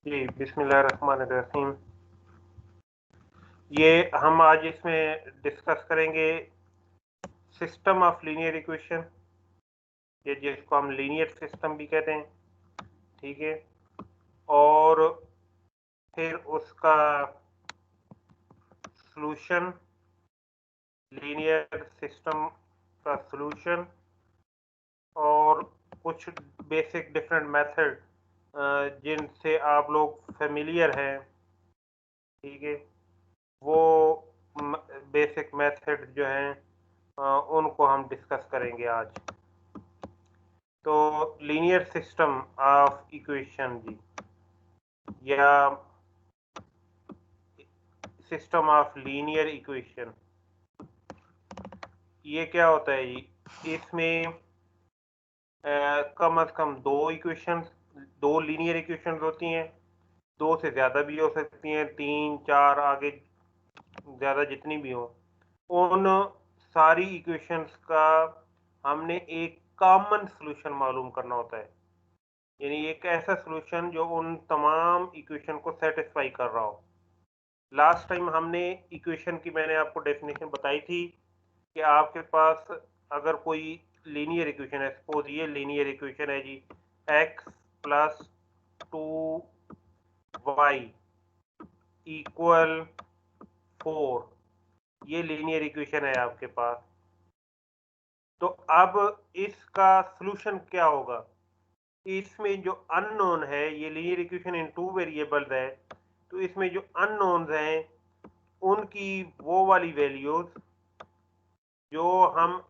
जी, बिस्मिल्लाहिर्रहमानिर्रहीम। ये हम आज इसमें डिस्कस करेंगे सिस्टम ऑफ लीनियर इक्वेशन, ये जिसको हम लीनियर सिस्टम भी कहते हैं, ठीक है। और फिर उसका सॉल्यूशन, लीनियर सिस्टम का सॉल्यूशन, और कुछ बेसिक डिफरेंट मेथड जिनसे आप लोग फेमिलियर हैं, ठीक है। वो बेसिक मेथड जो हैं उनको हम डिस्कस करेंगे आज। तो लीनियर सिस्टम ऑफ इक्वेशन जी, या सिस्टम ऑफ लीनियर इक्वेशन, ये क्या होता है जी? इसमें कम से कम दो लीनियर इक्वेशंस होती हैं। दो से ज़्यादा भी हो सकती हैं, तीन चार, आगे ज़्यादा जितनी भी हो। उन सारी इक्वेशंस का हमने एक कॉमन सॉल्यूशन मालूम करना होता है, यानी एक ऐसा सॉल्यूशन जो उन तमाम इक्वेशन को सेटिस्फाई कर रहा हो। लास्ट टाइम हमने इक्वेशन की मैंने आपको डेफिनेशन बताई थी कि आपके पास अगर कोई लीनियर इक्वेशन है, सपोज ये लीनियर इक्वेशन है जी, x प्लस 2y इक्वल 4, ये लीनियर इक्वेशन है आपके पास। तो अब इसका सॉल्यूशन क्या होगा? इसमें जो अननोन है, ये linear equation in two variables है, तो इसमें जो अननोन्स हैं उनकी वो वाली वैल्यूज जो हम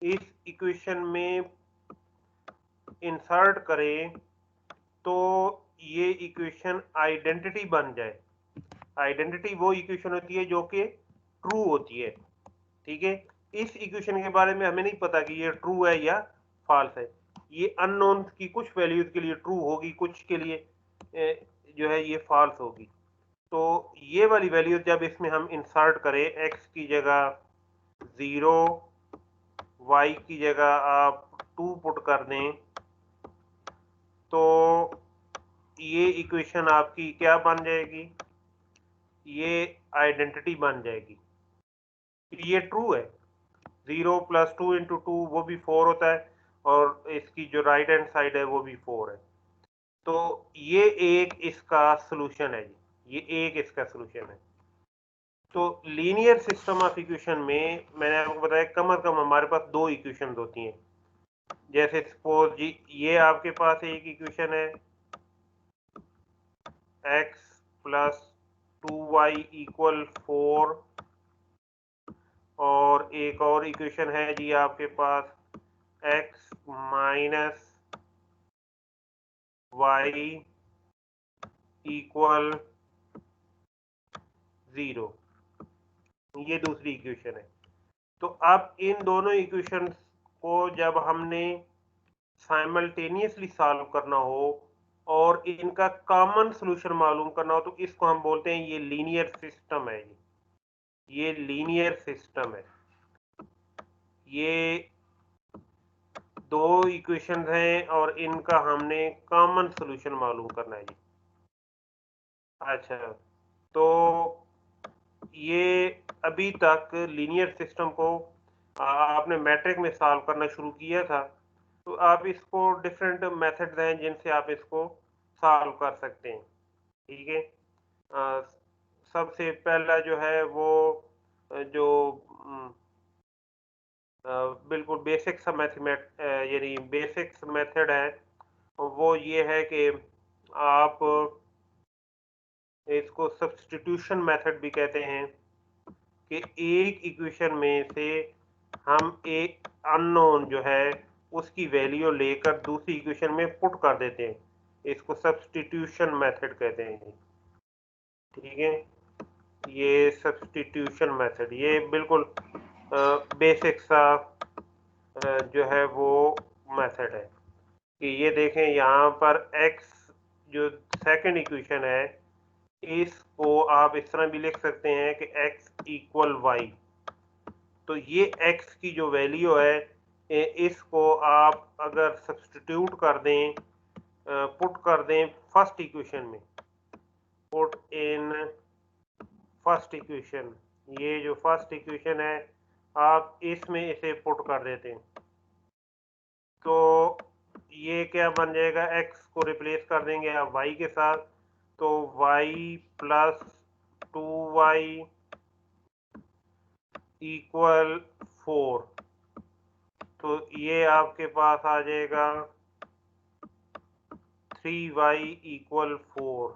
इस इक्वेशन में इंसर्ट करें तो ये इक्वेशन आइडेंटिटी बन जाए। आइडेंटिटी वो इक्वेशन होती है जो कि ट्रू होती है, ठीक है। इस इक्वेशन के बारे में हमें नहीं पता कि ये ट्रू है या फॉल्स है। ये अननोन की कुछ वैल्यूज के लिए ट्रू होगी, कुछ के लिए जो है ये फॉल्स होगी। तो ये वाली वैल्यूज जब इसमें हम इंसर्ट करें, x की जगह 0, y की जगह आप 2 पुट कर दें, तो ये इक्वेशन आपकी क्या बन जाएगी? ये आइडेंटिटी बन जाएगी। ये ट्रू है। 0 प्लस 2 इंटू 2 वो भी 4 होता है, और इसकी जो राइट हैंड साइड है वो भी 4 है। तो ये एक इसका सॉल्यूशन है जी, ये एक इसका सॉल्यूशन है। तो लीनियर सिस्टम ऑफ इक्वेशन में मैंने आपको बताया कम से कम हमारे पास दो इक्वेशन होती हैं। जैसे सपोज जी, ये आपके पास एक इक्वेशन है x प्लस 2y इक्वल 4, और एक और इक्वेशन है जी आपके पास x माइनस y इक्वल 0, ये दूसरी इक्वेशन है। तो अब इन दोनों इक्वेशन को जब हमने साइमल्टेनियसली सॉल्व करना हो और इनका कॉमन सॉल्यूशन मालूम करना हो, तो इसको हम बोलते हैं ये लीनियर सिस्टम है। ये लीनियर सिस्टम है। ये दो इक्वेशंस हैं और इनका हमने कॉमन सॉल्यूशन मालूम करना है जी। अच्छा, तो ये अभी तक लीनियर सिस्टम को आपने मैट्रिक में सॉल्व करना शुरू किया था, तो आप इसको डिफरेंट मेथड्स हैं जिनसे आप इसको सॉल्व कर सकते हैं, ठीक है। अ, सबसे पहला जो है वो जो बिल्कुल बेसिक सा यानी बेसिक मेथड है, वो ये है कि आप इसको सब्स्टिट्यूशन मेथड भी कहते हैं, कि एक इक्वेशन में से हम एक अननोन जो है उसकी वैल्यू लेकर दूसरी इक्वेशन में पुट कर देते हैं। इसको सब्स्टिट्यूशन मेथड कहते हैं, ठीक है। ये सब्स्टिट्यूशन मेथड, ये बिल्कुल बेसिक सा जो है वो मेथड है कि ये देखें यहाँ पर x जो सेकंड इक्वेशन है, इसको आप इस तरह भी लिख सकते हैं कि x इक्वल वाई। तो ये x की जो वैल्यू है, इसको आप अगर सब्स्टिट्यूट कर दें, पुट कर दें फर्स्ट इक्वेशन में, पुट इन फर्स्ट इक्वेशन। ये जो फर्स्ट इक्वेशन है आप इसमें इसे पुट कर देते हैं तो ये क्या बन जाएगा, x को रिप्लेस कर देंगे आप y के साथ, तो y प्लस 2y इक्वल 4। तो ये आपके पास आ जाएगा 3y इक्वल 4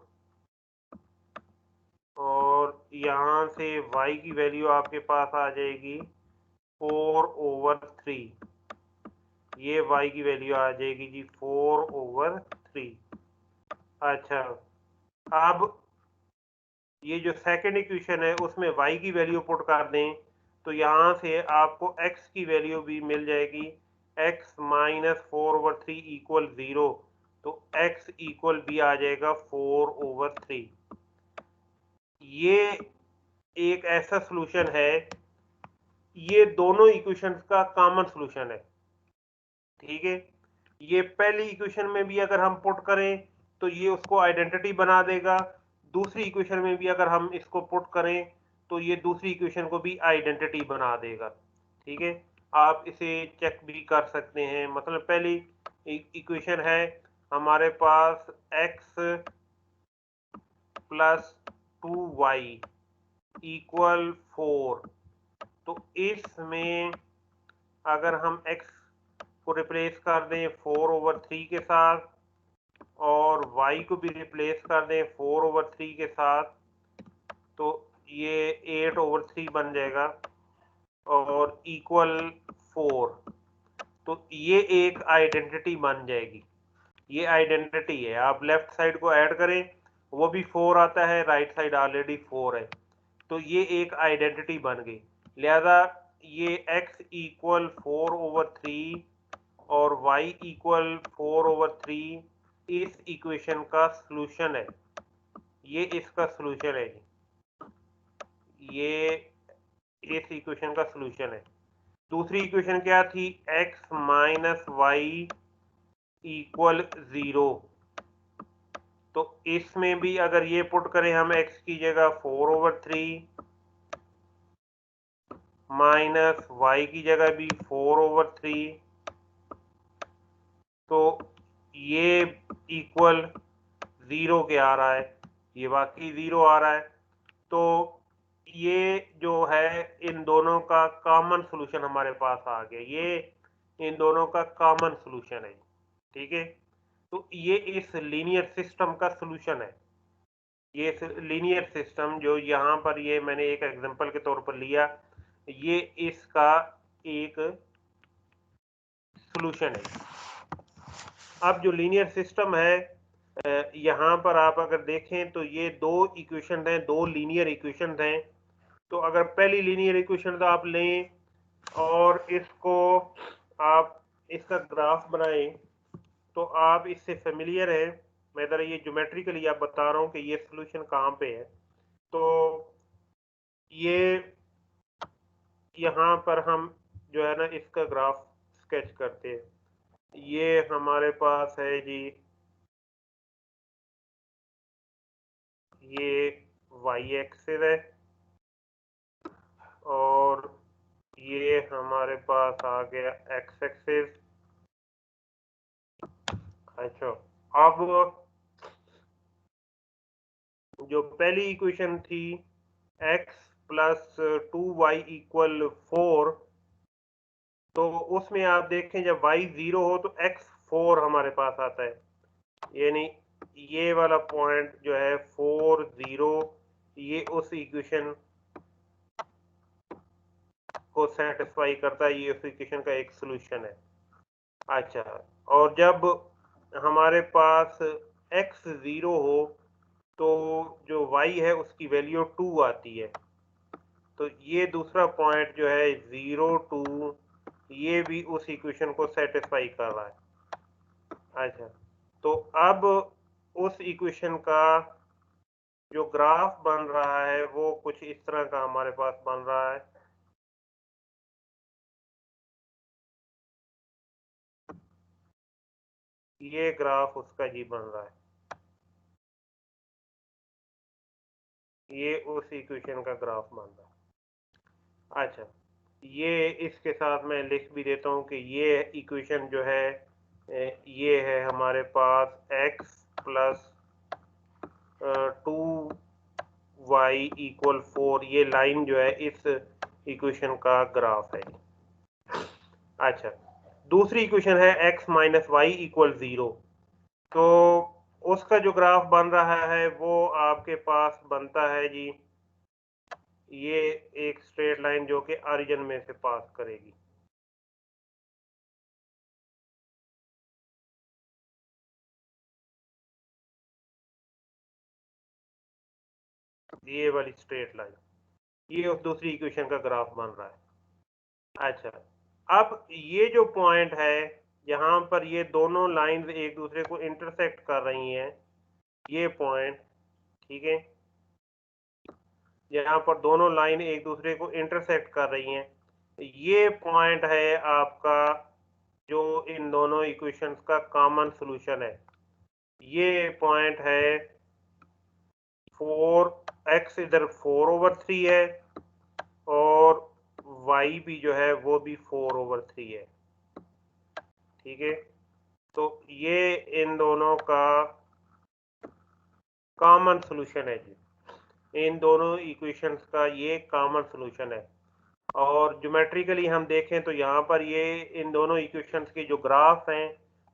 और यहाँ से y की वैल्यू आपके पास आ जाएगी 4/3। ये y की वैल्यू आ जाएगी जी 4/3। अच्छा, अब ये जो सेकंड इक्वेशन है उसमें y की वैल्यू पुट कर दें तो यहाँ से आपको x की वैल्यू भी मिल जाएगी, x माइनस 4/3 इक्वल 0। तो x इक्वल भी आ जाएगा 4/3। ये एक ऐसा सॉल्यूशन है, ये दोनों इक्वेशंस का कॉमन सॉल्यूशन है। ठीक है, ये पहली इक्वेशन में भी अगर हम पुट करें तो ये उसको आइडेंटिटी बना देगा, दूसरी इक्वेशन में भी अगर हम इसको पुट करें तो ये दूसरी इक्वेशन को भी आइडेंटिटी बना देगा। ठीक है, आप इसे चेक भी कर सकते हैं। मतलब पहली इक्वेशन है हमारे पास x प्लस 2y इक्वल 4। तो इसमें अगर हम x को रिप्लेस कर दें 4/3 के साथ और y को भी रिप्लेस कर दें 4/3 के साथ तो ये 8/3 बन जाएगा और इक्वल 4। तो ये एक आइडेंटिटी बन जाएगी। ये आइडेंटिटी है, आप लेफ्ट साइड को ऐड करें वो भी 4 आता है, राइट साइड ऑलरेडी 4 है, तो ये एक आइडेंटिटी बन गई। लिहाजा ये x इक्वल 4/3 और y इक्वल 4/3 इस इक्वेशन का सॉल्यूशन है। ये इसका सॉल्यूशन है जी, ये इस इक्वेशन का सॉल्यूशन है। दूसरी इक्वेशन क्या थी, x माइनस वाई इक्वल 0। तो इसमें भी अगर ये पुट करें हम x की जगह 4/3 माइनस वाई की जगह भी 4/3 तो ये इक्वल 0 के आ रहा है, ये वाकई 0 आ रहा है। तो ये जो है इन दोनों का कॉमन सॉल्यूशन हमारे पास आ गया, ये इन दोनों का कॉमन सॉल्यूशन है। ठीक है, तो ये इस लीनियर सिस्टम का सॉल्यूशन है। ये लीनियर सिस्टम जो यहाँ पर ये मैंने एक एग्जांपल के तौर पर लिया, ये इसका एक सॉल्यूशन है। अब जो लीनियर सिस्टम है यहाँ पर आप अगर देखें तो ये दो इक्वेशन हैं, दो लीनियर इक्वेशन हैं। तो अगर पहली लीनियर इक्वेशन तो आप लें और इसको आप इसका ग्राफ बनाएं तो आप इससे फेमिलियर है। मैं ज़रा ये ज्योमेट्रिकली आप बता रहा हूँ कि ये सॉल्यूशन कहाँ पे है। तो ये यहाँ पर हम जो है ना इसका ग्राफ स्केच करते हैं। ये हमारे पास है जी, ये वाई एक्सिस है और ये हमारे पास आ गया एक्स एक्सिस। अच्छा, अब जो पहली इक्वेशन थी x प्लस 2y इक्वल 4, तो उसमें आप देखें जब y 0 हो तो x 4 हमारे पास आता है, यानी ये वाला पॉइंट जो है 4 0 ये उस इक्वेशन को सेटिस्फाई करता है, ये उस इक्वेशन का एक सॉल्यूशन है। अच्छा, और जब हमारे पास x 0 हो तो जो y है उसकी वैल्यू 2 आती है। तो ये दूसरा पॉइंट जो है 0 2 ये भी उस इक्वेशन को सेटिस्फाई कर रहा है। अच्छा, तो अब उस इक्वेशन का जो ग्राफ बन रहा है वो कुछ इस तरह का हमारे पास बन रहा है। ये ग्राफ उसका जी बन रहा है। ये उस इक्वेशन का ग्राफ बन रहा है। अच्छा, ये इसके साथ मैं लिख भी देता हूँ कि ये इक्वेशन जो है ये है हमारे पास x प्लस 2y = 4, ये लाइन जो है इस इक्वेशन का ग्राफ है। अच्छा, दूसरी इक्वेशन है x - y = 0, तो उसका जो ग्राफ बन रहा है वो आपके पास बनता है जी, ये एक स्ट्रेट लाइन जो कि ओरिजिन में से पास करेगी। ये वाली स्ट्रेट लाइन, ये उस दूसरी इक्वेशन का ग्राफ बन रहा है। अच्छा, अब ये जो पॉइंट है यहाँ पर ये दोनों लाइंस एक दूसरे को इंटरसेक्ट कर रही हैं, ये पॉइंट, ठीक है, यहाँ पर दोनों लाइन एक दूसरे को इंटरसेक्ट कर रही हैं, ये पॉइंट है आपका जो इन दोनों इक्वेशंस का कॉमन सॉल्यूशन है। ये पॉइंट है 4x इधर 4/3 है और y भी जो है वो भी 4/3 है, ठीक है। तो ये इन दोनों का कॉमन सॉल्यूशन है जी, इन दोनों इक्वेशंस का ये कॉमन सॉल्यूशन है। और ज्योमेट्रिकली हम देखें तो यहाँ पर ये इन दोनों इक्वेशंस के जो ग्राफ हैं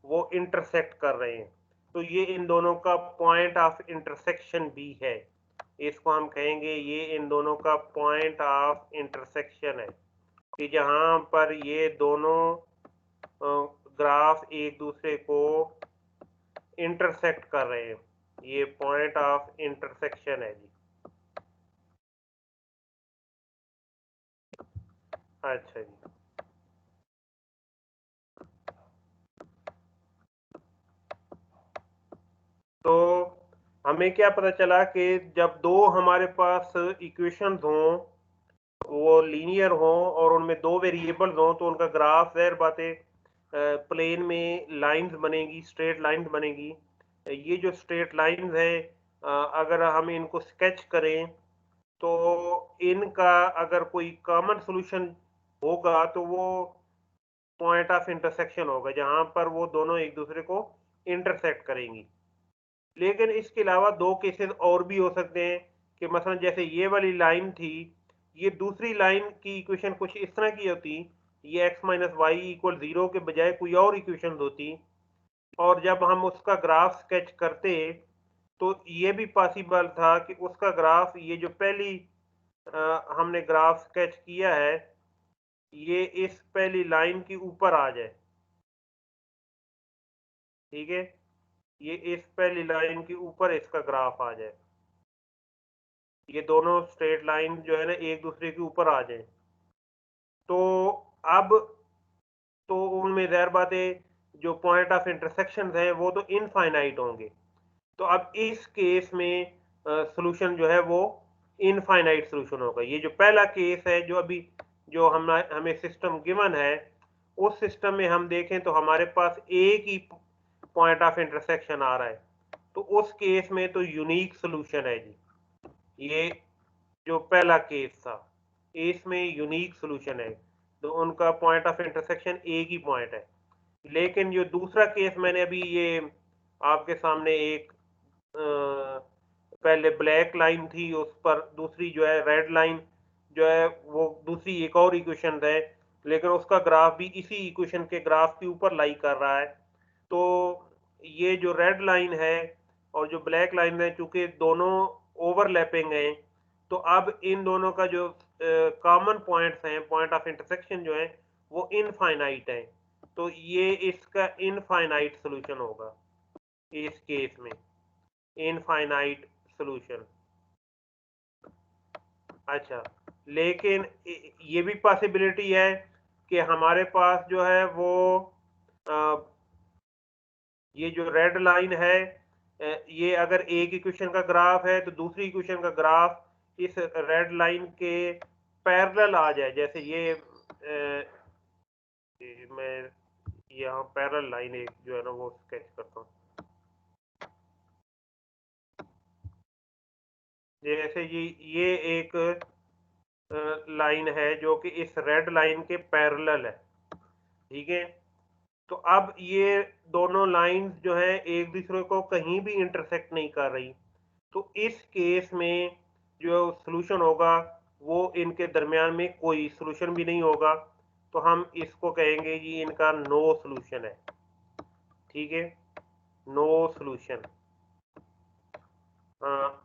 वो इंटरसेक्ट कर रहे हैं, तो ये इन दोनों का पॉइंट ऑफ इंटरसेक्शन भी है। इसको हम कहेंगे ये इन दोनों का पॉइंट ऑफ इंटरसेक्शन है, कि जहाँ पर ये दोनों ग्राफ एक दूसरे को इंटरसेक्ट कर रहे हैं, ये पॉइंट ऑफ इंटरसेक्शन है जी। अच्छा जी, तो हमें क्या पता चला कि जब दो हमारे पास इक्वेशंस हों, वो लीनियर हों और उनमें दो वेरिएबल्स हों, तो उनका ग्राफ ज़ाहिर बात है प्लेन में लाइंस बनेगी, स्ट्रेट लाइंस बनेगी। ये जो स्ट्रेट लाइंस हैं, अगर हम इनको स्केच करें तो इनका अगर कोई कॉमन सॉल्यूशन होगा तो वो पॉइंट ऑफ इंटरसेक्शन होगा, जहां पर वो दोनों एक दूसरे को इंटरसेक्ट करेंगी। लेकिन इसके अलावा दो केसेस और भी हो सकते हैं, कि मसलन जैसे ये वाली लाइन थी, ये दूसरी लाइन की इक्वेशन कुछ इस तरह की होती, ये x - y = 0 के बजाय कोई और इक्वेशन होती, और जब हम उसका ग्राफ स्केच करते तो ये भी पॉसिबल था कि उसका ग्राफ, ये जो पहली हमने ग्राफ स्केच किया है, ये इस पहली लाइन के ऊपर आ जाए, ठीक है, ये इस पहली लाइन के ऊपर इसका ग्राफ आ जाए, ये दोनों स्ट्रेट लाइन जो है ना एक दूसरे के ऊपर आ जाए, तो अब तो उनमें ज़ाहिर बात है जो पॉइंट ऑफ इंटरसेक्शन है वो तो इनफाइनाइट होंगे। तो अब इस केस में सॉल्यूशन जो है वो इनफाइनाइट सॉल्यूशन होगा। ये जो पहला केस है जो अभी जो हम हमें सिस्टम गिवन है, उस सिस्टम में हम देखें तो हमारे पास एक ही पॉइंट ऑफ इंटरसेक्शन आ रहा है, तो उस केस में तो यूनिक सॉल्यूशन है जी। ये जो पहला केस था, इसमें यूनिक सॉल्यूशन है, तो उनका पॉइंट ऑफ इंटरसेक्शन एक ही पॉइंट है। लेकिन जो दूसरा केस मैंने अभी ये आपके सामने एक पहले ब्लैक लाइन थी, उस पर दूसरी जो है रेड लाइन जो है वो दूसरी एक और इक्वेशन है, लेकिन उसका ग्राफ भी इसी इक्वेशन के ग्राफ के ऊपर लाई कर रहा है। तो ये जो रेड लाइन है और जो ब्लैक लाइन है, चूंकि दोनों ओवरलैपिंग हैं, तो अब इन दोनों का जो कॉमन पॉइंट्स हैं, पॉइंट ऑफ इंटरसेक्शन जो है वो इनफाइनाइट है, तो ये इसका इनफाइनाइट सॉल्यूशन होगा इस केस में, इनफाइनाइट सॉल्यूशन। अच्छा, लेकिन ये भी पॉसिबिलिटी है कि हमारे पास जो है वो अ, ये जो रेड लाइन है, ये अगर एक इक्वेशन का ग्राफ है तो दूसरी इक्वेशन का ग्राफ इस रेड लाइन के पैरेलल आ जाए, जैसे ये मैं यहाँ पैरेलल लाइन एक जो है ना वो स्केच करता हूँ। जैसे ये एक लाइन है जो कि इस रेड लाइन के पैरेलल है, ठीक है। तो अब ये दोनों लाइंस जो है एक दूसरे को कहीं भी इंटरसेक्ट नहीं कर रही, तो इस केस में जो सॉल्यूशन होगा वो इनके दरमियान में कोई सॉल्यूशन भी नहीं होगा, तो हम इसको कहेंगे कि इनका नो सॉल्यूशन है, ठीक है, नो सॉल्यूशन।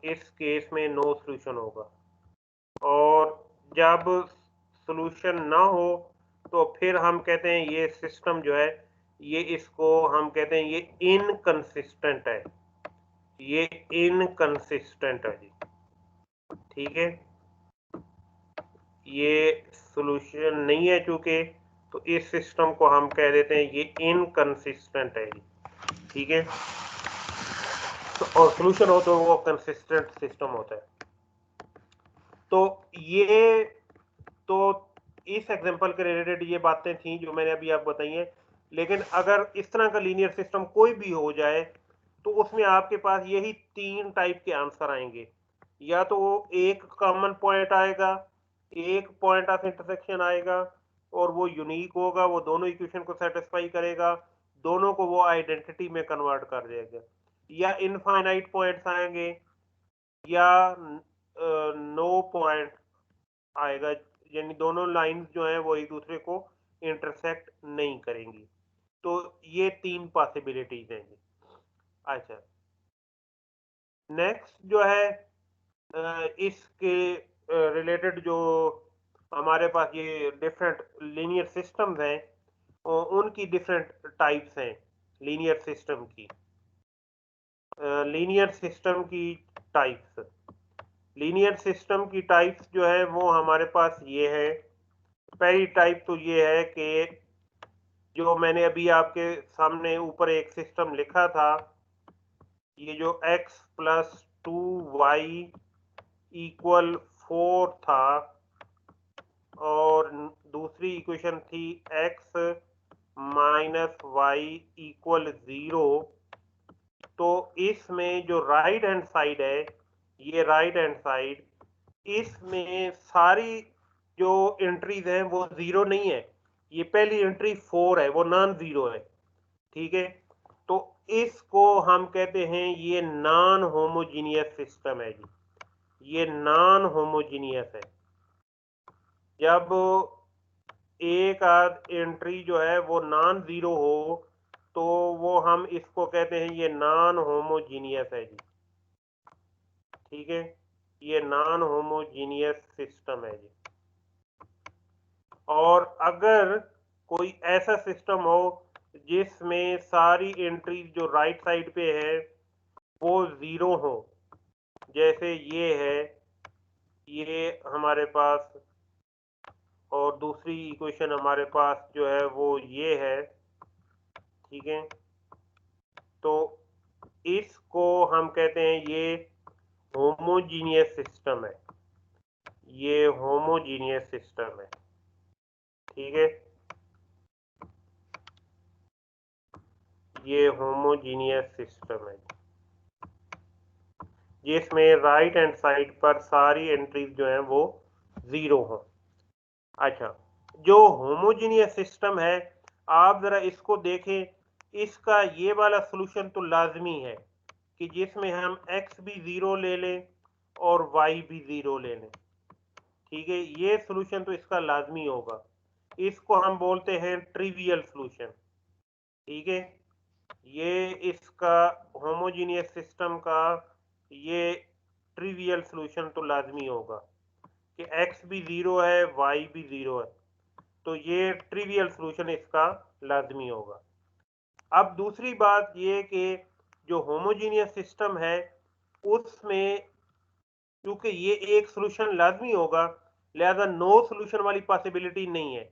इस केस में नो सॉल्यूशन होगा। और जब सॉल्यूशन ना हो तो फिर हम कहते हैं ये सिस्टम जो है, ये इसको हम कहते हैं ये इनकंसिस्टेंट है, ये इनकंसिस्टेंट है जी, ठीक है। ये सॉल्यूशन नहीं है चूंकि, तो इस सिस्टम को हम कह देते हैं ये इनकंसिस्टेंट है जी, ठीक है। तो और सॉल्यूशन हो तो वो कंसिस्टेंट सिस्टम होता है। तो ये तो इस एग्जांपल के रिलेटेड ये बातें थी जो मैंने अभी आपको बताई हैं। लेकिन अगर इस तरह का लीनियर सिस्टम कोई भी हो जाए तो उसमें आपके पास यही 3 टाइप के आंसर आएंगे। या तो वो एक कॉमन पॉइंट आएगा, एक पॉइंट ऑफ इंटरसेक्शन आएगा और वो यूनिक होगा, वो दोनों इक्वेशन को सेटिस्फाई करेगा, दोनों को वो आइडेंटिटी में कन्वर्ट कर देगा। या इनफाइनाइट पॉइंट्स आएंगे, या नो पॉइंट आएगा, यानी दोनों लाइंस जो है वो एक दूसरे को इंटरसेक्ट नहीं करेंगी। तो ये 3 पॉसिबिलिटीज हैं जी। अच्छा, नेक्स्ट जो है इसके रिलेटेड जो हमारे पास ये डिफरेंट लीनियर सिस्टम्स हैं, उनकी डिफरेंट टाइप्स हैं लीनियर सिस्टम की। लीनियर सिस्टम की टाइप्स, लीनियर सिस्टम की टाइप्स जो है वो हमारे पास ये है। पहली टाइप तो ये है कि जो मैंने अभी आपके सामने ऊपर एक सिस्टम लिखा था, ये जो x प्लस 2y इक्वल 4 था और दूसरी इक्वेशन थी x माइनस वाई इक्वल 0। तो इसमें जो राइट हैंड साइड है, ये राइट हैंड साइड, इसमें सारी जो एंट्रीज हैं वो 0 नहीं है। ये पहली एंट्री 4 है, वो नॉन 0 है, ठीक है। तो इसको हम कहते हैं ये नॉन होमोजीनियस सिस्टम है जी, ये नॉन होमोजीनियस है। जब एक आध एंट्री जो है वो नॉन 0 हो तो वो हम इसको कहते हैं ये नॉन होमोजीनियस है जी, ठीक है, ये नॉन होमोजीनियस सिस्टम है जी। और अगर कोई ऐसा सिस्टम हो जिसमें सारी एंट्रीज जो राइट साइड पे है वो 0 हो, जैसे ये है, ये हमारे पास, और दूसरी इक्वेशन हमारे पास जो है वो ये है, ठीक है। तो इसको हम कहते हैं ये होमोजीनियस सिस्टम है, ये होमोजीनियस सिस्टम है, ठीक है, ये होमोजीनियस सिस्टम है जिसमें राइट हैंड साइड पर सारी एंट्रीज जो हैं वो 0 हो। अच्छा, जो होमोजीनियस सिस्टम है, आप जरा इसको देखें, इसका ये वाला सॉल्यूशन तो लाजमी है कि जिसमें हम x भी 0 ले लें और y भी 0 ले लें, ठीक है। ये सॉल्यूशन तो इसका लाजमी होगा, इसको हम बोलते हैं ट्रिवियल सॉल्यूशन, ठीक है। ये इसका होमोजीनियस सिस्टम का ये ट्रिवियल सॉल्यूशन तो लाजमी होगा कि x भी 0 है, y भी 0 है, तो ये ट्रिवियल सॉल्यूशन इसका लाजमी होगा। अब दूसरी बात ये कि जो होमोजीनियस सिस्टम है उसमें क्योंकि ये एक सॉल्यूशन लाजमी होगा, लिहाजा नो सॉल्यूशन वाली पॉसिबिलिटी नहीं है।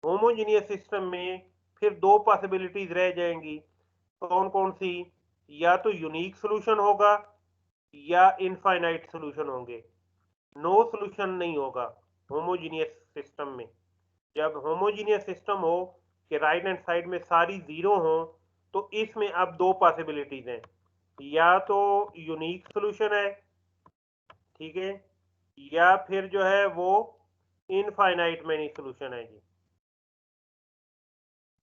होमोजीनियस सिस्टम में फिर 2 पॉसिबिलिटीज रह जाएंगी, कौन कौन सी? या तो यूनिक सॉल्यूशन होगा या इनफाइनाइट सॉल्यूशन होंगे, नो सॉल्यूशन नहीं होगा होमोजीनियस सिस्टम में। जब होमोजीनियस सिस्टम हो कि राइट हैंड साइड में सारी 0 हो, तो इसमें अब 2 पॉसिबिलिटीज हैं, या तो यूनिक सॉल्यूशन है ठीक है, या फिर जो है वो इनफाइनाइट मैनी सोल्यूशन है जी,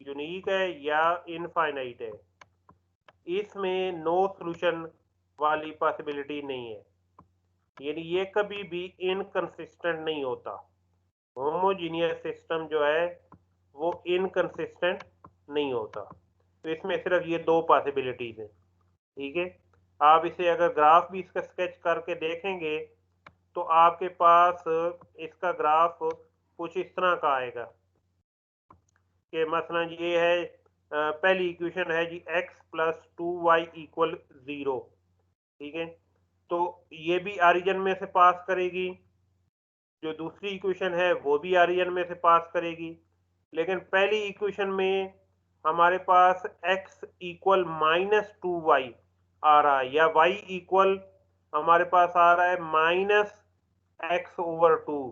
यूनिक है या इनफाइनाइट है, इसमें नो सोल्यूशन वाली पॉसिबिलिटी नहीं है, यानी ये कभी भी इनकंसिस्टेंट नहीं होता। होमोजीनियस सिस्टम जो है वो इनकंसिस्टेंट नहीं होता। तो इसमें सिर्फ ये दो पॉसिबिलिटीज हैं, ठीक है। आप इसे अगर ग्राफ भी इसका स्केच करके देखेंगे तो आपके पास इसका ग्राफ कुछ इस तरह का आएगा कि मसलन ये है पहली इक्वेशन है जी x प्लस 2y इक्वल 0, ठीक है। तो ये भी ओरिजिन में से पास करेगी, जो दूसरी इक्वेशन है वो भी ओरिजिन में से पास करेगी, लेकिन पहली इक्वेशन में हमारे पास x इक्वल -2y आ रहा है, या y इक्वल हमारे पास आ रहा है -x/2।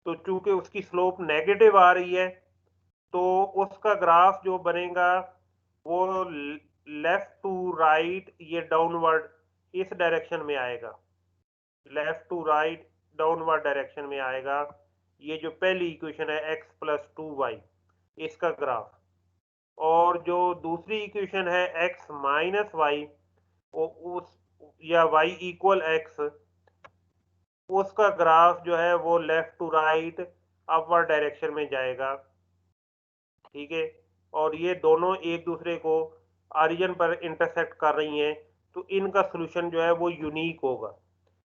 तो चूंकि उसकी स्लोप नेगेटिव आ रही है तो उसका ग्राफ जो बनेगा वो लेफ्ट टू राइट, ये डाउनवर्ड इस डायरेक्शन में आएगा, left to right downward direction में आएगा। ये जो पहली इक्वेशन है x प्लस 2y, इसका ग्राफ, और जो दूसरी इक्वेशन है x माइनस वाई, उस या y इक्वल x, उसका ग्राफ जो है वो left to right upward direction में जाएगा, ठीक है। और ये दोनों एक दूसरे को ओरिजिन पर इंटरसेक्ट कर रही हैं, तो इनका सोल्यूशन जो है वो यूनिक होगा,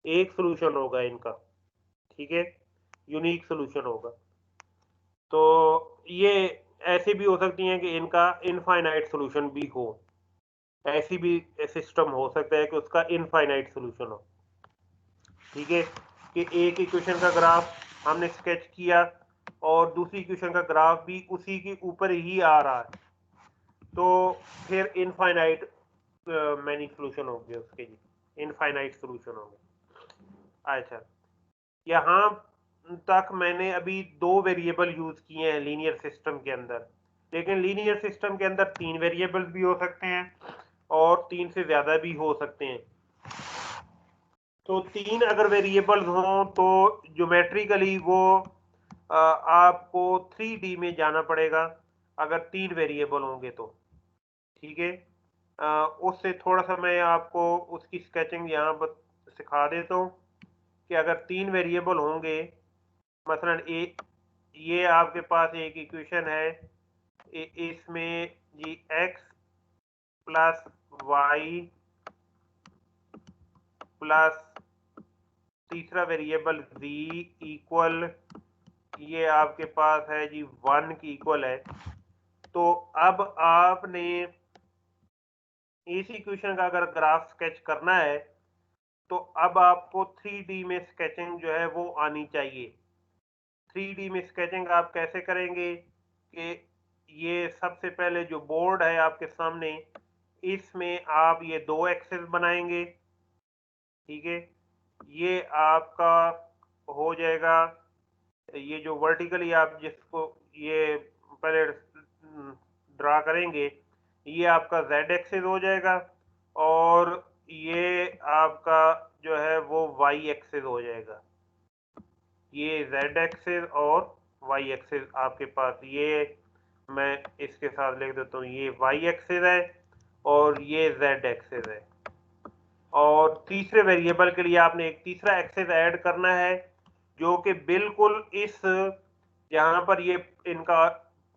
एक सोल्यूशन होगा इनका, ठीक है, यूनिक सोल्यूशन होगा। तो ये ऐसी भी हो सकती हैं कि इनका इनफाइनाइट सोल्यूशन भी हो, ऐसी भी सिस्टम हो सकता है कि उसका इनफाइनाइट सोल्यूशन हो, ठीक है, कि एक इक्वेशन का ग्राफ हमने स्केच किया और दूसरी इक्वेशन का ग्राफ भी उसी के ऊपर ही आ रहा है, तो फिर इनफाइनाइट मैनी सोल्यूशन हो गए उसके लिए, इनफाइनाइट सोल्यूशन हो गए। अच्छा, यहाँ तक मैंने अभी दो वेरिएबल यूज किए हैं लीनियर सिस्टम के अंदर, लेकिन लीनियर सिस्टम के अंदर तीन वेरिएबल्स भी हो सकते हैं और तीन से ज्यादा भी हो सकते हैं। तो तीन अगर वेरिएबल्स हों तो ज्योमेट्रिकली वो आपको 3D में जाना पड़ेगा अगर तीन वेरिएबल होंगे तो, ठीक है। उससे थोड़ा सा मैं आपको उसकी स्केचिंग यहाँ पर सिखा देता हूँ कि अगर तीन वेरिएबल होंगे, मसलन ये आपके पास एक इक्वेशन है, इसमें जी x प्लस वाई प्लस तीसरा वेरिएबल z इक्वल, ये आपके पास है जी 1 की इक्वल है। तो अब आपने इस इक्वेशन का अगर ग्राफ स्केच करना है तो अब आपको 3D में स्केचिंग जो है वो आनी चाहिए। 3D में स्केचिंग आप कैसे करेंगे कि ये सबसे पहले जो बोर्ड है आपके सामने, इसमें आप ये दो एक्सेस बनाएंगे, ठीक है। ये आपका हो जाएगा, ये जो वर्टिकली आप जिसको ये पहले ड्रा करेंगे, ये आपका z एक्सिस हो जाएगा और ये आपका जो है वो y एक्सिस हो जाएगा। ये z एक्सिस और y एक्सिस आपके पास, ये मैं इसके साथ लिख देता हूँ, ये y एक्सिस है और ये z एक्सिस है। और तीसरे वेरिएबल के लिए आपने एक तीसरा एक्सिस ऐड करना है जो कि बिल्कुल इस जहां पर ये इनका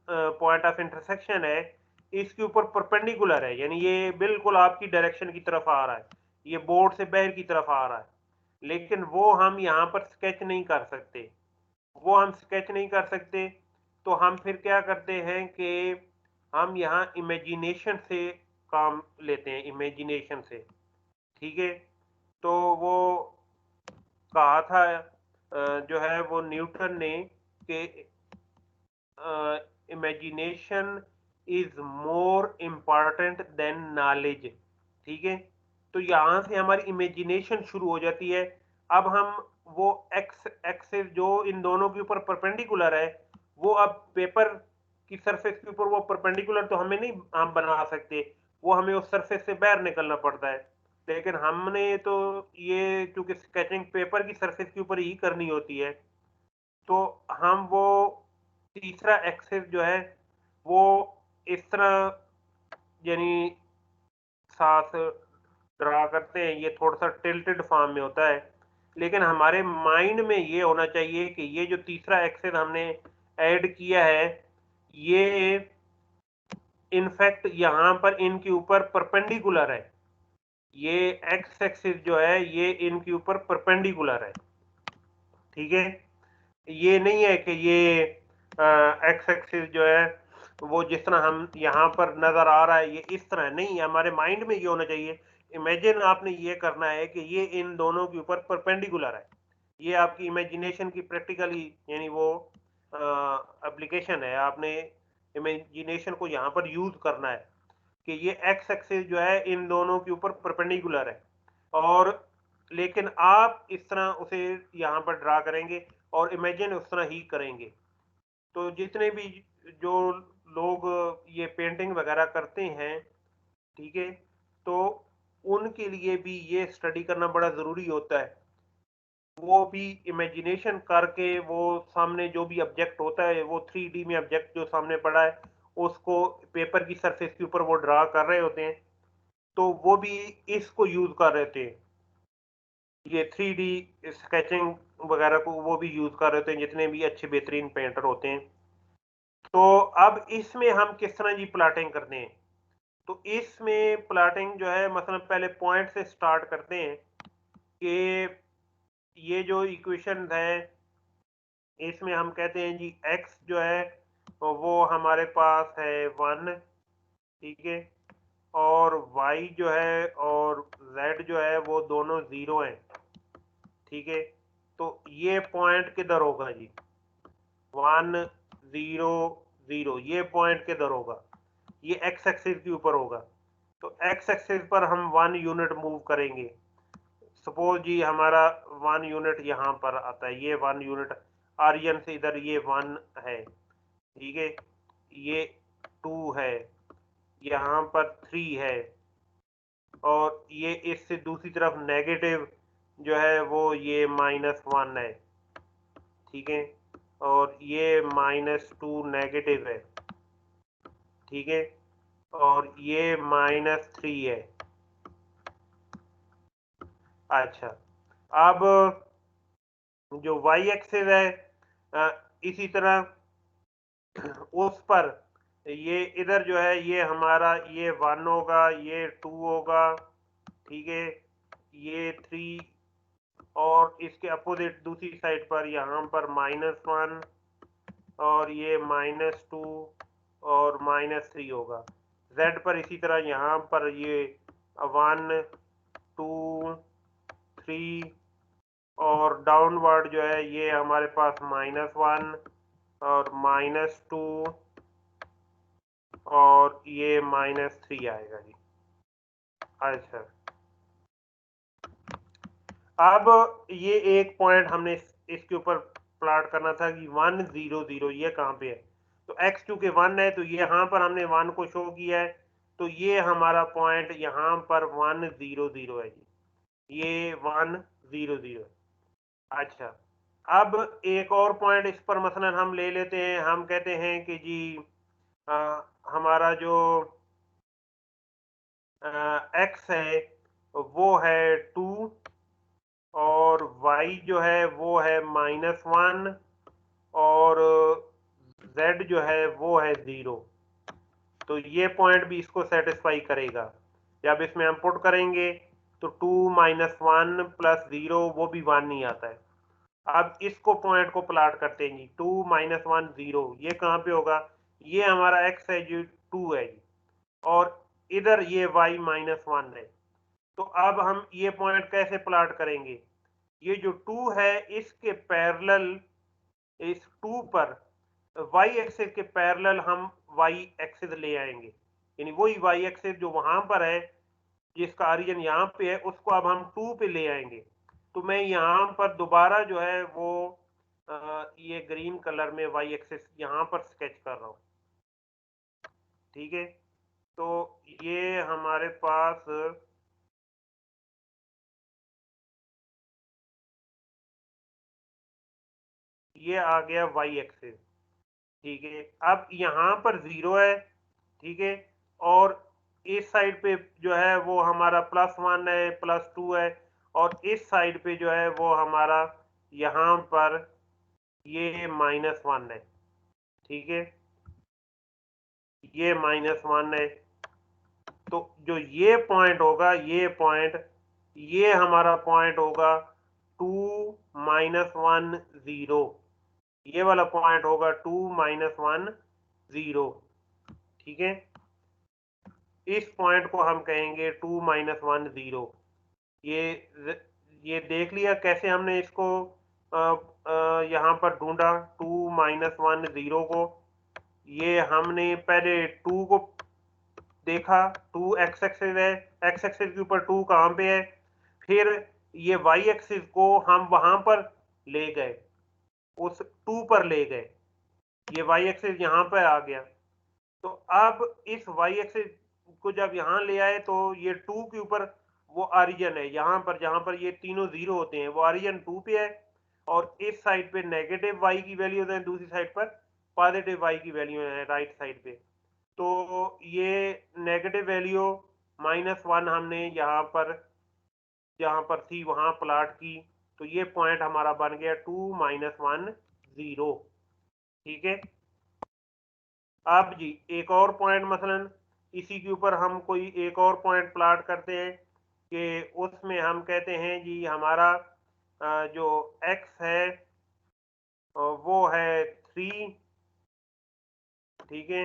पॉइंट ऑफ इंटरसेक्शन है, इसके ऊपर परपेंडिकुलर है, यानी ये बिल्कुल आपकी डायरेक्शन की तरफ आ रहा है, ये बोर्ड से बाहर की तरफ आ रहा है, लेकिन वो हम यहाँ पर स्केच नहीं कर सकते, वो हम स्केच नहीं कर सकते। तो हम फिर क्या करते हैं कि हम यहाँ इमेजिनेशन से काम लेते हैं, इमेजिनेशन से, ठीक है। तो वो कहा था जो है वो न्यूटन ने कि imagination is more important than knowledge, ठीक है। तो यहाँ से हमारी इमेजिनेशन शुरू हो जाती है। अब हम वो एक्स एक्सिस जो इन दोनों के ऊपर परपेंडिकुलर है, वो अब पेपर की सरफेस के ऊपर वो परपेंडिकुलर तो हमें नहीं हम बना सकते, वो हमें उस सरफेस से बाहर निकलना पड़ता है। लेकिन हमने तो ये चूंकि स्केचिंग पेपर की सरफेस के ऊपर ही करनी होती है, तो हम वो तीसरा एक्सिस जो है वो इस तरह यानी साथ ड्रा करते हैं, ये थोड़ा सा टिल्टेड फॉर्म में होता है। लेकिन हमारे माइंड में ये होना चाहिए कि ये जो तीसरा एक्सिस हमने ऐड किया है, ये इनफैक्ट यहाँ पर इनके ऊपर परपेंडिकुलर है। ये एक्स एक्सिस जो है ये इनके ऊपर परपेंडिकुलर है, ठीक है। ये नहीं है कि ये एक्स एक्सिस जो है वो जिस तरह हम यहाँ पर नजर आ रहा है ये इस तरह नहीं है। हमारे माइंड में ये होना चाहिए, इमेजिन आपने ये करना है कि ये इन दोनों के ऊपर परपेंडिकुलर है। ये आपकी इमेजिनेशन की प्रैक्टिकली यानी वो एप्लीकेशन है, आपने इमेजिनेशन को यहाँ पर यूज करना है कि ये एक्स एक्सिस जो है इन दोनों के ऊपर परपेंडिकुलर है। और लेकिन आप इस तरह उसे यहाँ पर ड्रा करेंगे और इमेजिन उस तरह ही करेंगे। तो जितने भी जो लोग ये पेंटिंग वगैरह करते हैं, ठीक है, तो उनके लिए भी ये स्टडी करना बड़ा ज़रूरी होता है। वो भी इमेजिनेशन करके वो सामने जो भी ऑब्जेक्ट होता है, वो 3D में ऑब्जेक्ट जो सामने पड़ा है उसको पेपर की सरफेस के ऊपर वो ड्रा कर रहे होते हैं, तो वो भी इसको यूज़ कर रहे थे। ये 3D स्केचिंग वगैरह को वो भी यूज़ कर रहे थे जितने भी अच्छे बेहतरीन पेंटर होते हैं। तो अब इसमें हम किस तरह की प्लॉटिंग करते हैं? तो इसमें प्लॉटिंग जो है मतलब पहले पॉइंट से स्टार्ट करते हैं कि ये जो इक्वेशन है इसमें हम कहते हैं जी x जो है तो वो हमारे पास है 1, ठीक है, और y जो है और z जो है वो दोनों 0 हैं, ठीक है। तो ये पॉइंट किधर होगा जी? 1 0 0, ये किधर होगा? ये x एक्सिस के ऊपर होगा। तो x एक्सिस पर हम 1 यूनिट मूव करेंगे। सपोज जी हमारा 1 यूनिट यहाँ पर आता है, ये 1 यूनिट आर्यन से इधर ये 1 है, ठीक है, ये 2 है, यहाँ पर 3 है, और ये इससे दूसरी तरफ नेगेटिव जो है वो ये -1 है, ठीक है, और ये -2 नेगेटिव है, ठीक है, और ये -3 है। अच्छा, अब जो y एक्सिस है इसी तरह उस पर ये इधर जो है ये हमारा ये 1 होगा, ये 2 होगा, ठीक है, ये 3, और इसके अपोजिट दूसरी साइड पर यहाँ पर -1 और ये -2 और -3 होगा। z पर इसी तरह यहाँ पर ये 1 2 3 और डाउनवर्ड जो है ये हमारे पास -1 और -2 और ये -3 आएगा जी। अच्छा, अब ये एक पॉइंट हमने इसके ऊपर प्लॉट करना था कि 1 0 0 ये कहाँ पे है? तो x चूंकि 1 है तो यहाँ पर हमने 1 को शो किया है, तो ये हमारा पॉइंट यहाँ पर 1 0 0 है जी, ये 1 0 0 है। अच्छा, अब एक और पॉइंट इस पर मसलन हम ले लेते हैं, हम कहते हैं कि जी आ, हमारा जो x है वो है 2 और y जो है वो है -1 और z जो है वो है 0। तो ये पॉइंट भी इसको सेटिस्फाई करेगा। जब इसमें हम पुट करेंगे तो 2 -1 + 0 वो भी 1 नहीं आता है। अब इसको पॉइंट को प्लाट करते हैं जी, 2 -1 0 ये कहाँ पे होगा? ये हमारा x है जी, 2 है जी, और इधर ये y -1 है। तो अब हम ये पॉइंट कैसे प्लाट करेंगे? ये जो 2 है इसके पैरेलल, इस 2 पर y एक्सिस के पैरेलल हम y एक्सिस ले आएंगे, यानी वही y एक्सिस जो वहां पर है जिसका ओरिजिन यहाँ पे है उसको अब हम 2 पे ले आएंगे। तो मैं यहाँ पर दोबारा जो है वो ये ग्रीन कलर में y एक्सिस यहाँ पर स्केच कर रहा हूँ, ठीक है। तो ये हमारे पास ये आ गया वाई एक्सिस, ठीक है। अब यहाँ पर 0 है, ठीक है, और इस साइड पे जो है वो हमारा +1 है, +2 है, और इस साइड पे जो है वो हमारा यहाँ पर ये -1 है, ठीक है, ये -1 है। तो जो ये पॉइंट होगा, ये पॉइंट, ये हमारा पॉइंट होगा 2 -1 0, ये वाला पॉइंट होगा 2 -1 0, ठीक है। इस पॉइंट को हम कहेंगे 2 -1 0। ये देख लिया कैसे हमने इसको यहाँ पर ढूंढा 2 -1 0 को। ये हमने पहले 2 को देखा, 2 एक्स एक्सिस है, एक्स एक्सिस के ऊपर 2 कहाँ पे है, फिर ये वाई एक्सिस को हम वहां पर ले गए, उस 2 पर ले गए, ये वाई एक्सिस यहाँ पर आ गया। तो अब इस वाई एक्सिस को जब यहाँ ले आए तो ये 2 के ऊपर वो ऑरिजिन है, यहाँ पर जहाँ पर ये तीनों 0 होते हैं वो ऑरिजिन 2 पे है, और इस साइड पे नेगेटिव वाई की वैल्यूज हैं, दूसरी साइड पर पॉजिटिव वाई की वैल्यू है राइट साइड पे। तो ये नेगेटिव वैल्यू -1 हमने यहाँ पर जहाँ पर थी वहां प्लाट की, तो ये पॉइंट हमारा बन गया 2 -1 0, ठीक है। अब जी एक और पॉइंट मसलन इसी के ऊपर हम कोई एक और पॉइंट प्लाट करते हैं कि उसमें हम कहते हैं जी हमारा जो x है वो है 3, ठीक है,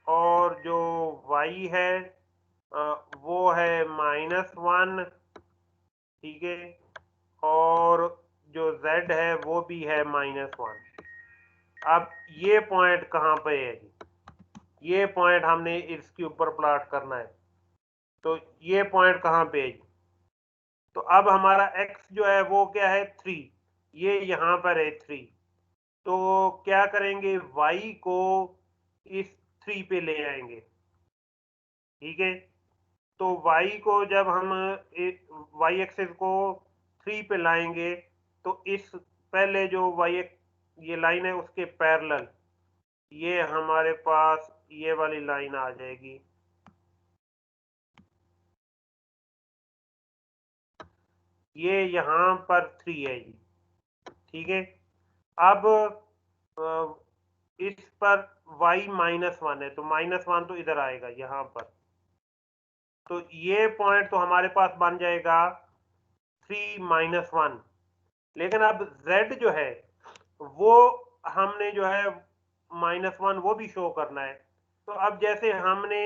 और जो y है वो है -1, ठीक है, और जो z है वो भी है -1। अब ये पॉइंट कहाँ पे है जी, ये पॉइंट हमने इसके ऊपर प्लॉट करना है। तो ये पॉइंट कहाँ पे है जी, तो अब हमारा x जो है वो क्या है 3, ये यहाँ पर है 3। तो क्या करेंगे, y को इस 3 पे ले आएंगे, ठीक है। तो y को जब हम y एक्सिस को 3 पे लाएंगे तो इस पहले जो ये लाइन है उसके पैरेलल ये हमारे पास ये वाली लाइन आ जाएगी, ये यहाँ पर 3 है जी, ठीक है। अब इस पर y -1 है, तो -1 तो इधर आएगा यहाँ पर, तो ये पॉइंट तो हमारे पास बन जाएगा 3 -1। लेकिन अब z जो है वो हमने जो है -1 वो भी शो करना है। तो अब जैसे हमने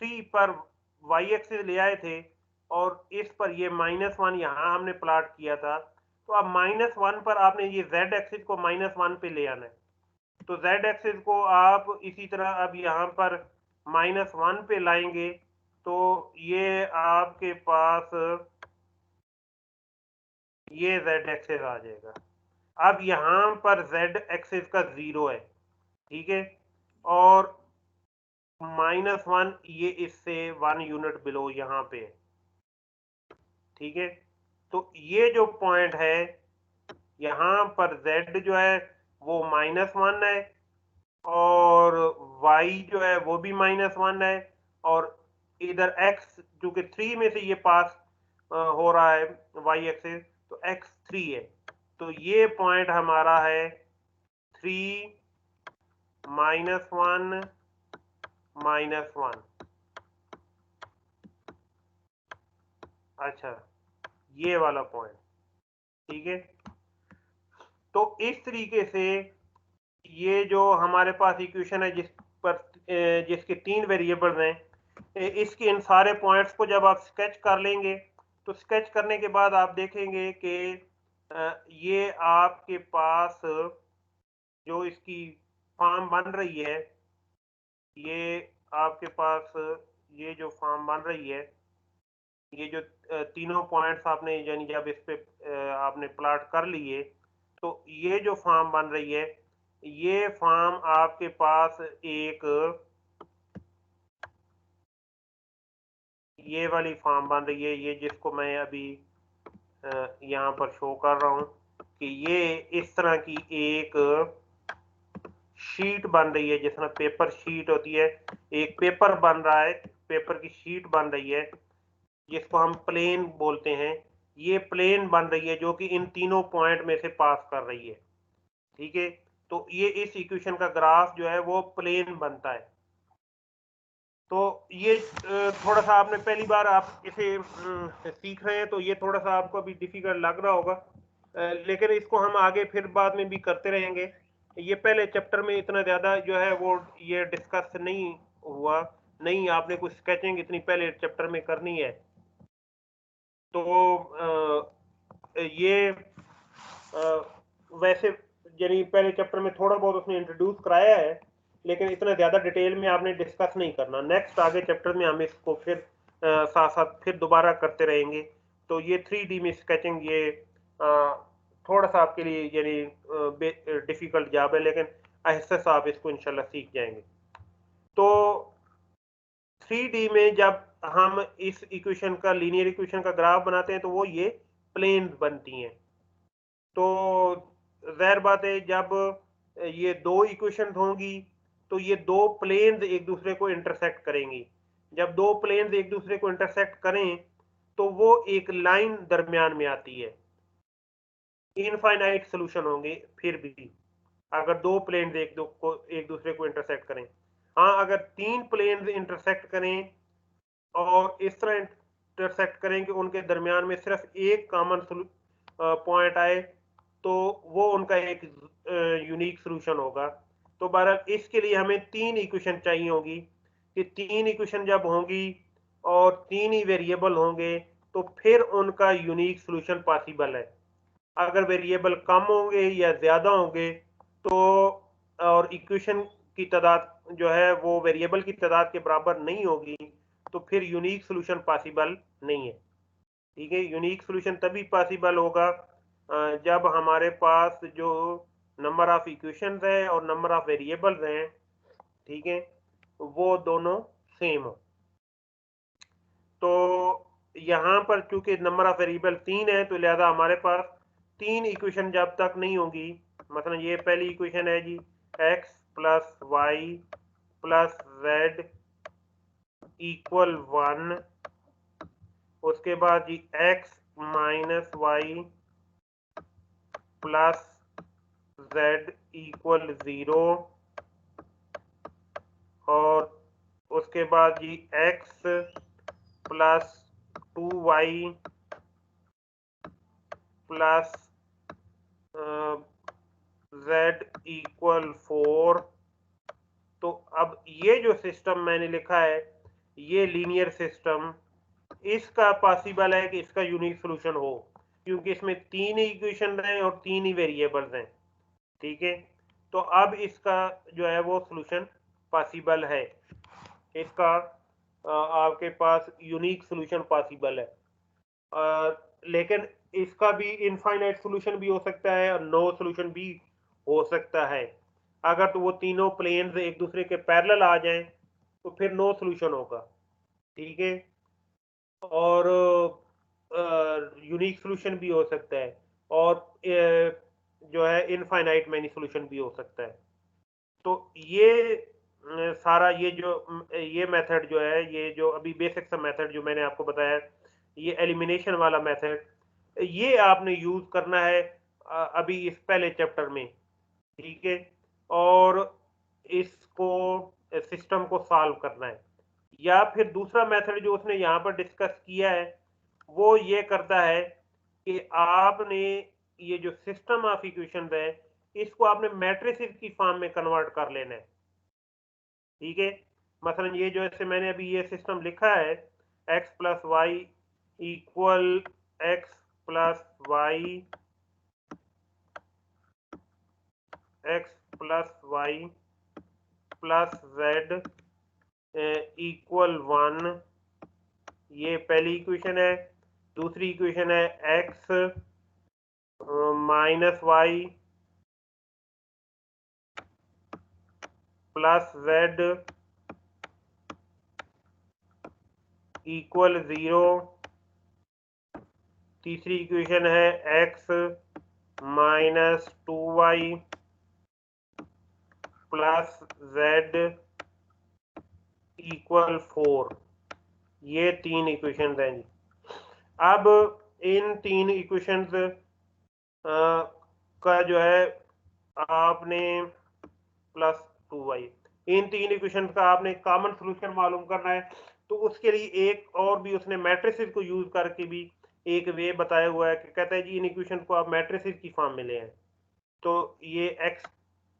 3 पर y एक्सिस ले आए थे और इस पर ये -1 यहाँ हमने प्लॉट किया था, तो अब -1 पर आपने ये z एक्सिस को -1 पे ले आना है। तो z एक्सिस को आप इसी तरह अब यहाँ पर -1 पे लाएंगे तो ये आपके पास ये z एक्सिस आ जाएगा। अब यहाँ पर z एक्सिस का 0 है, ठीक है, और -1 ये इससे 1 यूनिट बिलो यहाँ पे है, ठीक है। तो ये जो पॉइंट है यहाँ पर z जो है वो -1 है, और y जो है वो भी -1 है, और इधर x जो कि 3 में से ये पास हो रहा है y एक्सिस, तो x 3 है। तो ये पॉइंट हमारा है 3 -1 -1। अच्छा, ये वाला पॉइंट, ठीक है। तो इस तरीके से ये जो हमारे पास इक्वेशन है जिसके 3 वेरिएबल्स हैं, इसके इन सारे पॉइंट्स को जब आप स्केच कर लेंगे तो स्केच करने के बाद आप देखेंगे कि ये आपके पास जो इसकी फॉर्म बन रही है, ये आपके पास ये जो फॉर्म बन रही है, ये जो तीनों पॉइंट्स आपने यानी जब इस पे आपने प्लॉट कर लिए तो ये जो फॉर्म बन रही है, ये फॉर्म आपके पास एक ये वाली फॉर्म बन रही है, ये जिसको मैं अभी यहाँ पर शो कर रहा हूँ कि ये इस तरह की एक शीट बन रही है, जिस तरह पेपर शीट होती है, एक पेपर बन रहा है, पेपर की शीट बन रही है जिसको हम प्लेन बोलते हैं। ये प्लेन बन रही है जो कि इन तीनों पॉइंट में से पास कर रही है, ठीक है। तो ये इस इक्वेशन का ग्राफ जो है वो प्लेन बनता है। तो ये थोड़ा सा आपने पहली बार आप इसे सीख रहे हैं तो ये थोड़ा सा आपको अभी डिफिकल्ट लग रहा होगा, लेकिन इसको हम आगे फिर बाद में भी करते रहेंगे। ये पहले चैप्टर में इतना ज़्यादा जो है वो ये डिस्कस नहीं हुआ, नहीं आपने कुछ स्केचिंग इतनी पहले चैप्टर में करनी है। तो ये वैसे यानी पहले चैप्टर में थोड़ा बहुत उसने इंट्रोड्यूस कराया है, लेकिन इतना ज़्यादा डिटेल में आपने डिस्कस नहीं करना। नेक्स्ट आगे चैप्टर में हम इसको फिर साथ साथ फिर दोबारा करते रहेंगे। तो ये 3D में स्केचिंग ये थोड़ा सा आपके लिए यानी डिफ़िकल्ट जॉब है, लेकिन आहिस्ता से आप इसको इंशाल्लाह सीख जाएंगे। तो 3D में जब हम इस इक्वेशन का, लीनियर इक्वेशन का ग्राफ बनाते हैं तो वो ये प्लेन्स बनती हैं। तो ज़ाहिर बात है जब ये दो इक्वेशंस होंगी तो ये दो प्लेन्स एक दूसरे को इंटरसेक्ट करेंगी। जब दो प्लेन्स एक दूसरे को इंटरसेक्ट करें तो वो एक लाइन दरमियान में आती है। इनफाइनाइट सोल्यूशन होंगे फिर भी, अगर दो प्लेन्स एक दूसरे को इंटरसेक्ट करें। हाँ, अगर तीन प्लेन्स इंटरसेक्ट करें और इस तरह इंटरसेक्ट करें कि उनके दरमियान में सिर्फ एक कॉमन पॉइंट आए तो वो उनका एक यूनिक सॉल्यूशन होगा। तो बहरहाल इसके लिए हमें तीन इक्वेशन चाहिए होगी, कि तीन इक्वेशन जब होंगी और तीन ही वेरिएबल होंगे तो फिर उनका यूनिक सॉल्यूशन पॉसिबल है। अगर वेरिएबल कम होंगे या ज़्यादा होंगे तो और इक्वेशन की तादाद जो है वो वेरिएबल की तादाद के बराबर नहीं होगी तो फिर यूनिक सॉल्यूशन पॉसिबल नहीं है, ठीक है। यूनिक सॉल्यूशन तभी पॉसिबल होगा जब हमारे पास जो नंबर ऑफ इक्वेशंस है और नंबर ऑफ वेरिएबल्स हैं, ठीक है, वो दोनों सेम हो। तो यहाँ पर चूंकि नंबर ऑफ वेरिएबल तीन है तो लिहाजा हमारे पास तीन इक्वेशन जब तक नहीं होंगी, मतलब ये पहली इक्वेशन है जी x plus y plus z equal 1, उसके बाद जी x minus y plus z equal 0, और उसके बाद जी x plus 2y plus z equal 4। तो अब ये जो सिस्टम मैंने लिखा है ये लीनियर सिस्टम, इसका पॉसिबल है कि इसका यूनिक सॉल्यूशन हो, क्योंकि इसमें तीन ही इक्वेशन हैं और तीन ही वेरिएबल्स हैं, ठीक है। तो अब इसका जो है वो सॉल्यूशन पॉसिबल है, इसका आपके पास यूनिक सॉल्यूशन पॉसिबल है। लेकिन इसका भी इनफाइनाइट सॉल्यूशन भी हो सकता है और नो सॉल्यूशन भी हो सकता है। अगर तो वो तीनों प्लेन्स एक दूसरे के पैरेलल आ जाएं तो फिर नो सॉल्यूशन होगा, ठीक है। और यूनिक सॉल्यूशन भी हो सकता है और जो है इनफाइनाइट मैनी सॉल्यूशन भी हो सकता है। तो ये सारा ये मेथड जो है, ये जो अभी बेसिक सा मेथड जो मैंने आपको बताया, ये एलिमिनेशन वाला मेथड, ये आपने यूज करना है अभी इस पहले चैप्टर में, ठीक है। और इसको सिस्टम को सॉल्व करना है। या फिर दूसरा मेथड जो उसने यहाँ पर डिस्कस किया है वो ये करता है कि आपने ये जो सिस्टम ऑफ इक्वेशन है इसको आपने मैट्रिसेस की फॉर्म में कन्वर्ट कर लेना है, ठीक है। मसलन ये जो ऐसे मैंने अभी ये सिस्टम लिखा है x plus y equal x plus y x plus y plus z equal 1, ये पहली इक्वेशन है। दूसरी इक्वेशन है x minus y plus z equal 0। तीसरी इक्वेशन है x minus 2y plus z equal 4। ये 3 इक्वेशंस हैं जी। अब इन 3 इक्वेशंस का जो है आपने प्लस 2y, इन 3 इक्वेशंस का आपने कॉमन सोल्यूशन मालूम करना है। तो उसके लिए एक और भी उसने मैट्रिसेस को यूज करके भी एक वे बताया हुआ है कि कहता है जी इन इक्वेशन को आप मैट्रिसेस की फॉर्म में ले आए। तो ये x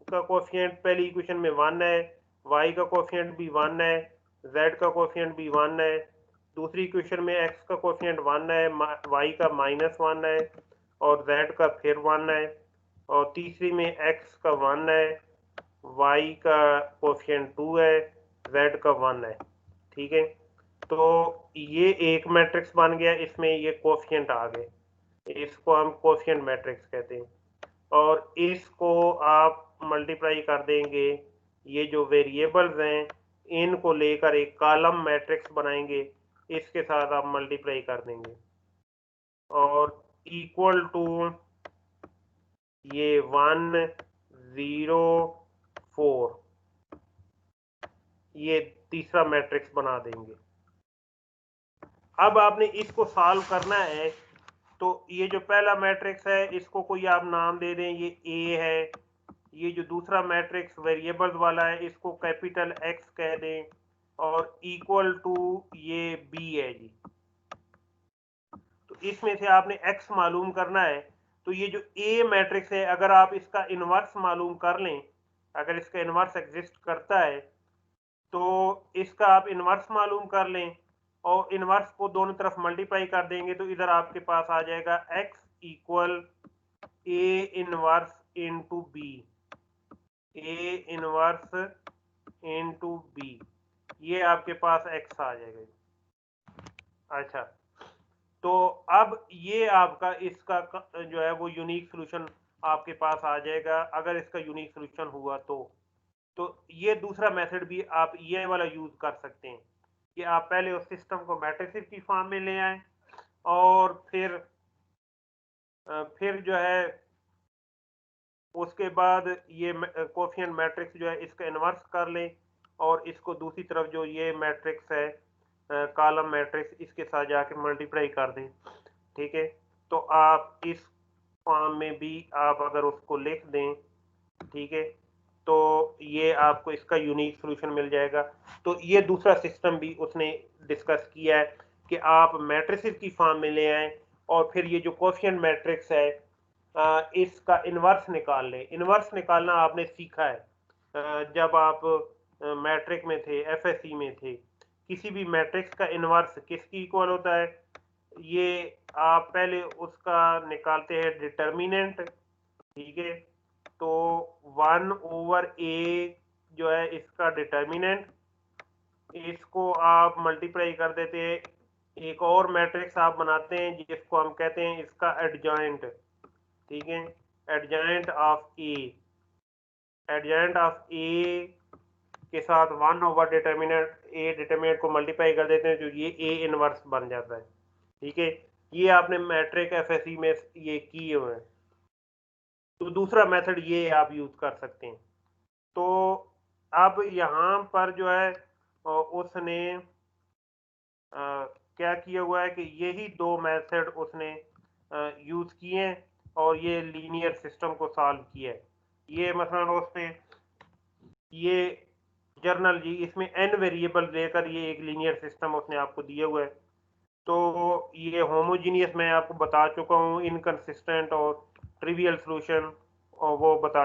का कोफिशिएंट पहली इक्वेशन में 1 है, y का कोफिशिएंट भी 1 है, z का कोफिशिएंट भी 1 है। दूसरी इक्वेशन में x का कोफिशिएंट 1 है, y का -1 है और z का फिर 1 है। और तीसरी में x का 1 है, y का कोफिशिएंट 2 है, z का 1 है। ठीक है, तो ये एक मैट्रिक्स बन गया, इसमें ये कोफिशिएंट आ गए, इसको हम कोफिशिएंट मैट्रिक्स कहते हैं। और इसको आप मल्टीप्लाई कर देंगे, ये जो वेरिएबल्स हैं इनको लेकर एक कॉलम मैट्रिक्स बनाएंगे, इसके साथ आप मल्टीप्लाई कर देंगे और इक्वल टू ये 1 0 4, ये तीसरा मैट्रिक्स बना देंगे। अब आपने इसको सॉल्व करना है, तो ये जो पहला मैट्रिक्स है इसको कोई आप नाम दे दें, ये A है। ये जो दूसरा मैट्रिक्स वेरिएबल्स वाला है इसको कैपिटल X कह दें और इक्वल टू ये B है जी। तो इसमें से आपने X मालूम करना है। तो ये जो A मैट्रिक्स है, अगर आप इसका इन्वर्स मालूम कर लें, अगर इसका इन्वर्स एग्जिस्ट करता है तो इसका आप इन्वर्स मालूम कर लें और इन्वर्स को दोनों तरफ मल्टीप्लाई कर देंगे, तो इधर आपके पास आ जाएगा x equal A inverse into B, A inverse into B, ये आपके पास x आ जाएगा। अच्छा, तो अब ये आपका इसका जो है वो यूनिक सोल्यूशन आपके पास आ जाएगा, अगर इसका यूनिक सोल्यूशन हुआ तो ये दूसरा मेथड भी आप ये वाला यूज कर सकते हैं कि आप पहले उस सिस्टम को मैट्रिसेस की फॉर्म में ले आए और फिर जो है उसके बाद ये कोफिशिएंट मैट्रिक्स जो है इसका इन्वर्स कर लें और इसको दूसरी तरफ जो ये मैट्रिक्स है कॉलम मैट्रिक्स, इसके साथ जाके मल्टीप्लाई कर दें। ठीक है, तो आप इस फॉर्म में भी आप अगर उसको लिख दें, ठीक है, तो ये आपको इसका यूनिक सोल्यूशन मिल जाएगा। तो ये दूसरा सिस्टम भी उसने डिस्कस किया है कि आप मैट्रिसेस की फॉर्म में ले आएं और फिर ये जो कोफिशिएंट मैट्रिक्स है इसका इन्वर्स निकाल लें। इन्वर्स निकालना आपने सीखा है जब आप मैट्रिक में थे, एफएससी में थे। किसी भी मैट्रिक्स का इन्वर्स किसकी इक्वल होता है, ये आप पहले उसका निकालते हैं डिटर्मिनेंट। ठीक है, तो 1/a जो है इसका डिटर्मिनेंट, इसको आप मल्टीप्लाई कर देते हैं, एक और मैट्रिक्स आप बनाते हैं जिसको हम कहते हैं इसका एडजॉइंट। ठीक है, adjoint of A, adjoint of A के साथ 1/डिटर्मिनेंट, ए डिटर्मिनेंट को मल्टीप्लाई कर देते हैं, जो ये ए इनवर्स बन जाता है। ठीक है, ये आपने मैट्रिक एफएससी में ये किए हुए हैं। तो दूसरा मेथड ये आप यूज कर सकते हैं। तो अब यहाँ पर जो है उसने क्या किया हुआ है कि यही दो मेथड उसने यूज किए हैं और ये लीनियर सिस्टम को सॉल्व किया है। ये मसलन उसने ये जर्नल जी, इसमें n वेरिएबल लेकर ये एक लीनियर सिस्टम उसने आपको दिया हुआ है। तो ये होमोजीनियस मैं आपको बता चुका हूँ, इनकंसिस्टेंट और ट्रिवियल सॉल्यूशन और वो बता